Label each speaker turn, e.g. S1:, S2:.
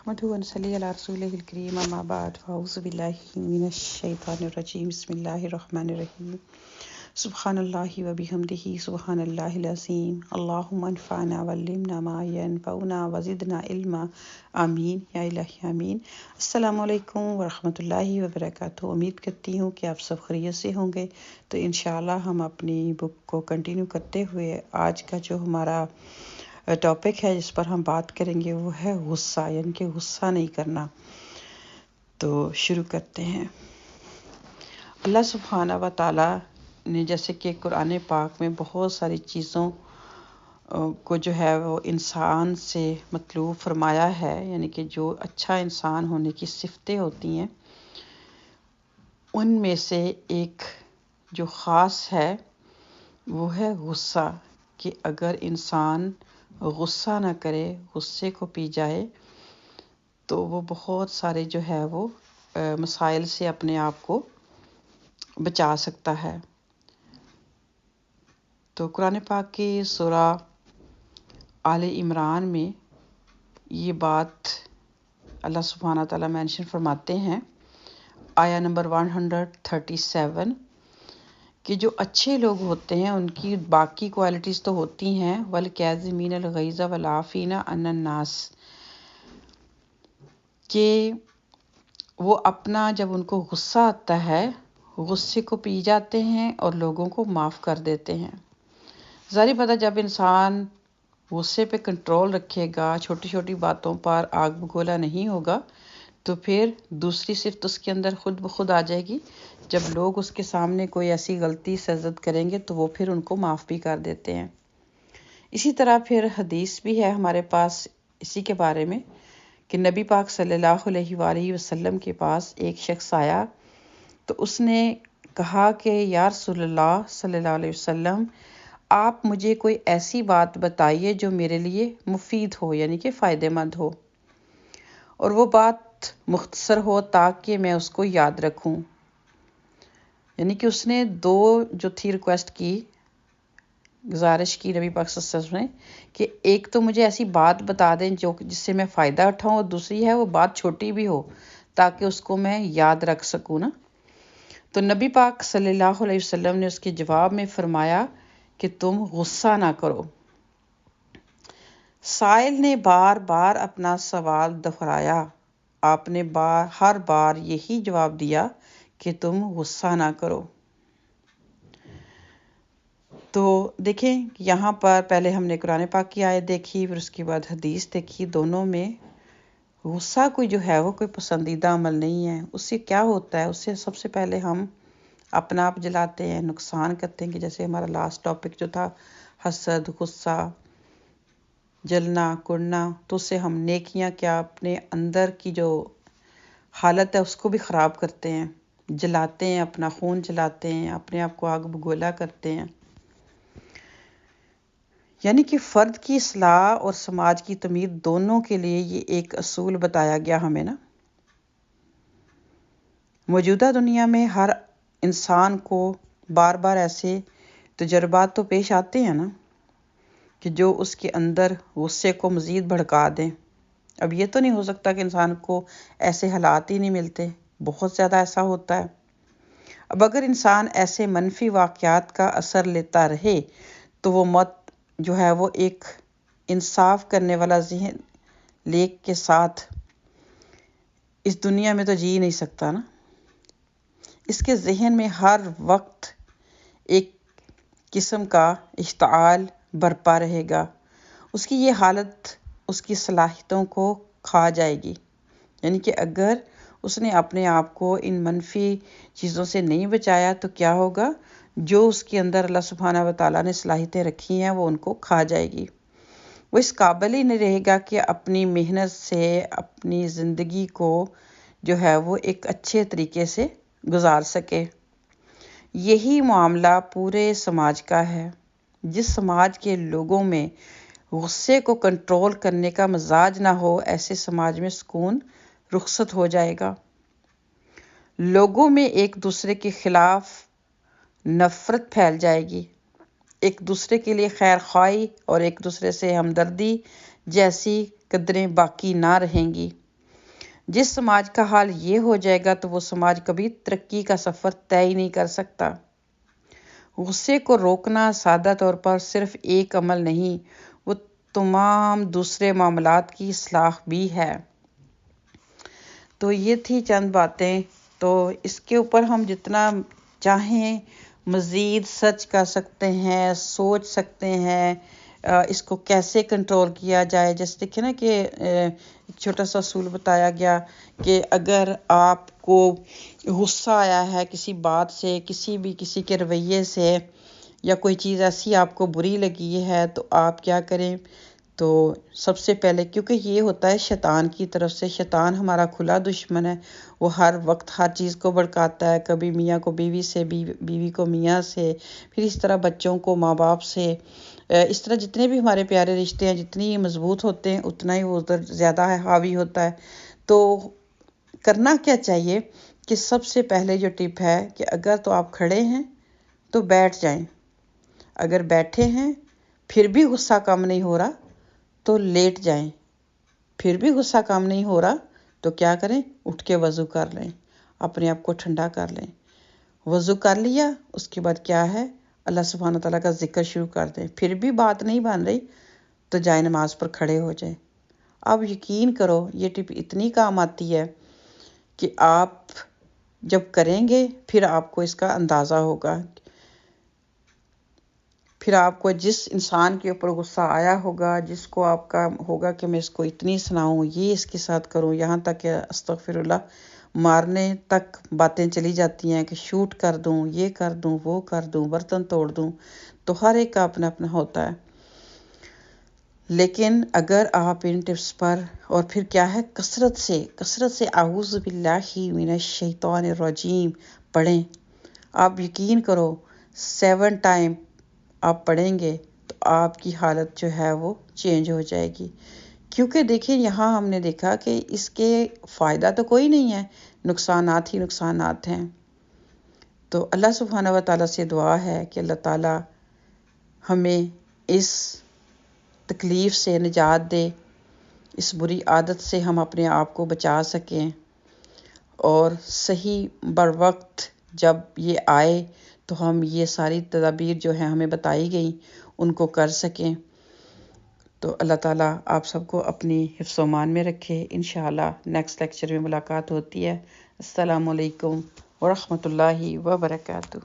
S1: نحمده ونصلي على رسوله الكريم اما بعد فاعوذ بالله من الشيطان الرجيم بسم الله الرحمن الرحيم سبحان الله وبحمده سبحان الله العظيم اللهم انفعنا وعلمنا ما ينفعنا وزدنا علما آمین یا الہی آمین۔ السلام علیکم ورحمۃ اللہ وبرکاتہ۔ امید کرتی ہوں کہ آپ سب خیریت سے ہوں گے۔ تو انشاءاللہ ہم اپنی بک کو کنٹینیو کرتے ہوئے آج کا جو ہمارا ٹاپک ہے جس پر ہم بات کریں گے وہ ہے غصہ، یعنی کہ غصہ نہیں کرنا۔ تو شروع کرتے ہیں۔ اللہ سبحانہ و تعالی نے جیسے کہ قرآن پاک میں بہت ساری چیزوں کو جو ہے وہ انسان سے مطلوب فرمایا ہے، یعنی کہ جو اچھا انسان ہونے کی صفتیں ہوتی ہیں ان میں سے ایک جو خاص ہے وہ ہے غصہ، کہ اگر انسان غصہ نہ کرے، غصے کو پی جائے تو وہ بہت سارے جو ہے وہ مسائل سے اپنے آپ کو بچا سکتا ہے۔ تو قرآن پاک کی سورہ آل عمران میں یہ بات اللہ سبحانہ تعالیٰ مینشن فرماتے ہیں، آیا نمبر 137، کہ جو اچھے لوگ ہوتے ہیں ان کی باقی کوالٹیز تو ہوتی ہیں، وَالْكَاظِمِينَ الْغَيْظَ وَالْعَافِينَ عَنِ النَّاسِ، کہ وہ اپنا جب ان کو غصہ آتا ہے غصے کو پی جاتے ہیں اور لوگوں کو معاف کر دیتے ہیں۔ ظاہر بات ہے جب انسان غصے پہ کنٹرول رکھے گا، چھوٹی چھوٹی باتوں پر آگ بگولا نہیں ہوگا، تو پھر دوسری صفت اس کے اندر خود بخود آ جائے گی۔ جب لوگ اس کے سامنے کوئی ایسی غلطی سرزد کریں گے تو وہ پھر ان کو معاف بھی کر دیتے ہیں۔ اسی طرح پھر حدیث بھی ہے ہمارے پاس اسی کے بارے میں، کہ نبی پاک صلی اللہ علیہ وآلہ وسلم کے پاس ایک شخص آیا تو اس نے کہا کہ یا رسول اللہ صلی اللہ علیہ وسلم، آپ مجھے کوئی ایسی بات بتائیے جو میرے لیے مفید ہو، یعنی کہ فائدہ مند ہو، اور وہ بات مختصر ہو تاکہ میں اس کو یاد رکھوں۔ یعنی کہ اس نے دو جو تھی ریکویسٹ کی، گزارش کی نبی پاک صلی اللہ علیہ وسلم نے، کہ ایک تو مجھے ایسی بات بتا دیں جس سے میں فائدہ اٹھاؤں، اور دوسری ہے وہ بات چھوٹی بھی ہو تاکہ اس کو میں یاد رکھ سکوں نا۔ تو نبی پاک صلی اللہ علیہ وسلم نے اس کے جواب میں فرمایا کہ تم غصہ نہ کرو۔ سائل نے بار بار اپنا سوال دہرایا، آپ نے ہر بار یہی جواب دیا کہ تم غصہ نہ کرو۔ تو دیکھیں یہاں پر پہلے ہم نے قرآن پاک کی آیت دیکھی، پھر اس کے بعد حدیث دیکھی، دونوں میں غصہ کوئی جو ہے وہ کوئی پسندیدہ عمل نہیں ہے۔ اس سے کیا ہوتا ہے، اس سے سب سے پہلے ہم اپنا آپ جلاتے ہیں، نقصان کرتے ہیں، کہ جیسے ہمارا لاسٹ ٹاپک جو تھا حسد، غصہ، جلنا کڑنا، تو اس سے ہم نیکیاں کیا اپنے اندر کی جو حالت ہے اس کو بھی خراب کرتے ہیں، جلاتے ہیں، اپنا خون جلاتے ہیں، اپنے آپ کو آگ بگولا کرتے ہیں۔ یعنی کہ فرد کی اصلاح اور سماج کی تعمیر دونوں کے لیے یہ ایک اصول بتایا گیا ہمیں نا۔ موجودہ دنیا میں ہر انسان کو بار بار ایسے تجربات تو پیش آتے ہیں نا کہ جو اس کے اندر غصے کو مزید بھڑکا دیں۔ اب یہ تو نہیں ہو سکتا کہ انسان کو ایسے حالات ہی نہیں ملتے، بہت زیادہ ایسا ہوتا ہے۔ اب اگر انسان ایسے منفی واقعات کا اثر لیتا رہے تو وہ مت جو ہے وہ ایک انصاف کرنے والا ذہن لے کے ساتھ اس دنیا میں تو جی نہیں سکتا نا۔ اس کے ذہن میں ہر وقت ایک قسم کا اشتعال برپا رہے گا، اس کی یہ حالت اس کی صلاحیتوں کو کھا جائے گی۔ یعنی کہ اگر اس نے اپنے آپ کو ان منفی چیزوں سے نہیں بچایا تو کیا ہوگا، جو اس کے اندر اللہ سبحانہ و تعالیٰ نے صلاحیتیں رکھی ہیں وہ ان کو کھا جائے گی۔ وہ اس قابل ہی نہیں رہے گا کہ اپنی محنت سے اپنی زندگی کو جو ہے وہ ایک اچھے طریقے سے گزار سکے۔ یہی معاملہ پورے سماج کا ہے۔ جس سماج کے لوگوں میں غصے کو کنٹرول کرنے کا مزاج نہ ہو، ایسے سماج میں سکون رخصت ہو جائے گا۔ لوگوں میں ایک دوسرے کے خلاف نفرت پھیل جائے گی، ایک دوسرے کے لیے خیر خواہی اور ایک دوسرے سے ہمدردی جیسی قدریں باقی نہ رہیں گی۔ جس سماج کا حال یہ ہو جائے گا تو وہ سماج کبھی ترقی کا سفر طے ہی نہیں کر سکتا۔ غصے کو روکنا سادہ طور پر صرف ایک عمل نہیں، وہ تمام دوسرے معاملات کی اصلاح بھی ہے۔ تو یہ تھی چند باتیں، تو اس کے اوپر ہم جتنا چاہیں مزید سرچ کر سکتے ہیں، سوچ سکتے ہیں اس کو کیسے کنٹرول کیا جائے۔ جیسے دیکھیں نا کہ ایک چھوٹا سا اصول بتایا گیا کہ اگر آپ کو غصہ آیا ہے کسی بات سے، کسی کے رویے سے، یا کوئی چیز ایسی آپ کو بری لگی ہے، تو آپ کیا کریں؟ تو سب سے پہلے، کیونکہ یہ ہوتا ہے شیطان کی طرف سے، شیطان ہمارا کھلا دشمن ہے، وہ ہر وقت ہر چیز کو بھڑکاتا ہے، کبھی میاں کو بیوی سے، بیوی کو میاں سے، پھر اس طرح بچوں کو ماں باپ سے، اس طرح جتنے بھی ہمارے پیارے رشتے ہیں، جتنی مضبوط ہوتے ہیں اتنا ہی وہ ادھر زیادہ حاوی ہوتا ہے۔ تو کرنا کیا چاہیے کہ سب سے پہلے جو ٹپ ہے کہ اگر تو آپ کھڑے ہیں تو بیٹھ جائیں، اگر بیٹھے ہیں پھر بھی غصہ کم نہیں ہو رہا تو لیٹ جائیں، پھر بھی غصہ کم نہیں ہو رہا تو کیا کریں؟ اٹھ کے وضو کر لیں، اپنے آپ کو ٹھنڈا کر لیں۔ وضو کر لیا، اس کے بعد کیا ہے؟ اللہ سبحانہ تعالیٰ کا ذکر شروع کر دیں۔ پھر بھی بات نہیں بن رہی تو جائے نماز پر کھڑے ہو جائیں۔ اب یقین کرو یہ ٹپ اتنی کام آتی ہے کہ آپ جب کریں گے پھر آپ کو اس کا اندازہ ہوگا، پھر آپ کو جس انسان کے اوپر غصہ آیا ہوگا، جس کو آپ کا ہوگا کہ میں اس کو اتنی سناؤں، یہ اس کے ساتھ کروں، یہاں تک کہ استغفر اللہ مارنے تک باتیں چلی جاتی ہیں کہ شوٹ کر دوں، یہ کر دوں، وہ کر دوں، برتن توڑ دوں، تو ہر ایک کا اپنا اپنا ہوتا ہے۔ لیکن اگر آپ ان ٹپس پر، اور پھر کیا ہے، کثرت سے اعوذ باللہ من الشیطان الرجیم پڑھیں۔ آپ یقین کرو 7 ٹائم آپ پڑھیں گے تو آپ کی حالت جو ہے وہ چینج ہو جائے گی۔ کیونکہ دیکھیں یہاں ہم نے دیکھا کہ اس کے فائدہ تو کوئی نہیں ہے، نقصانات ہی نقصانات ہیں۔ تو اللہ سبحانہ و تعالیٰ سے دعا ہے کہ اللہ تعالیٰ ہمیں اس تکلیف سے نجات دے، اس بری عادت سے ہم اپنے آپ کو بچا سکیں، اور صحیح بر وقت جب یہ آئے تو ہم یہ ساری تدابیر جو ہیں ہمیں بتائی گئیں ان کو کر سکیں۔ تو اللہ تعالیٰ آپ سب کو اپنی حفظ و امان میں رکھے۔ انشاءاللہ نیکسٹ لیکچر میں ملاقات ہوتی ہے۔ السلام علیکم ورحمۃ اللہ وبرکاتہ۔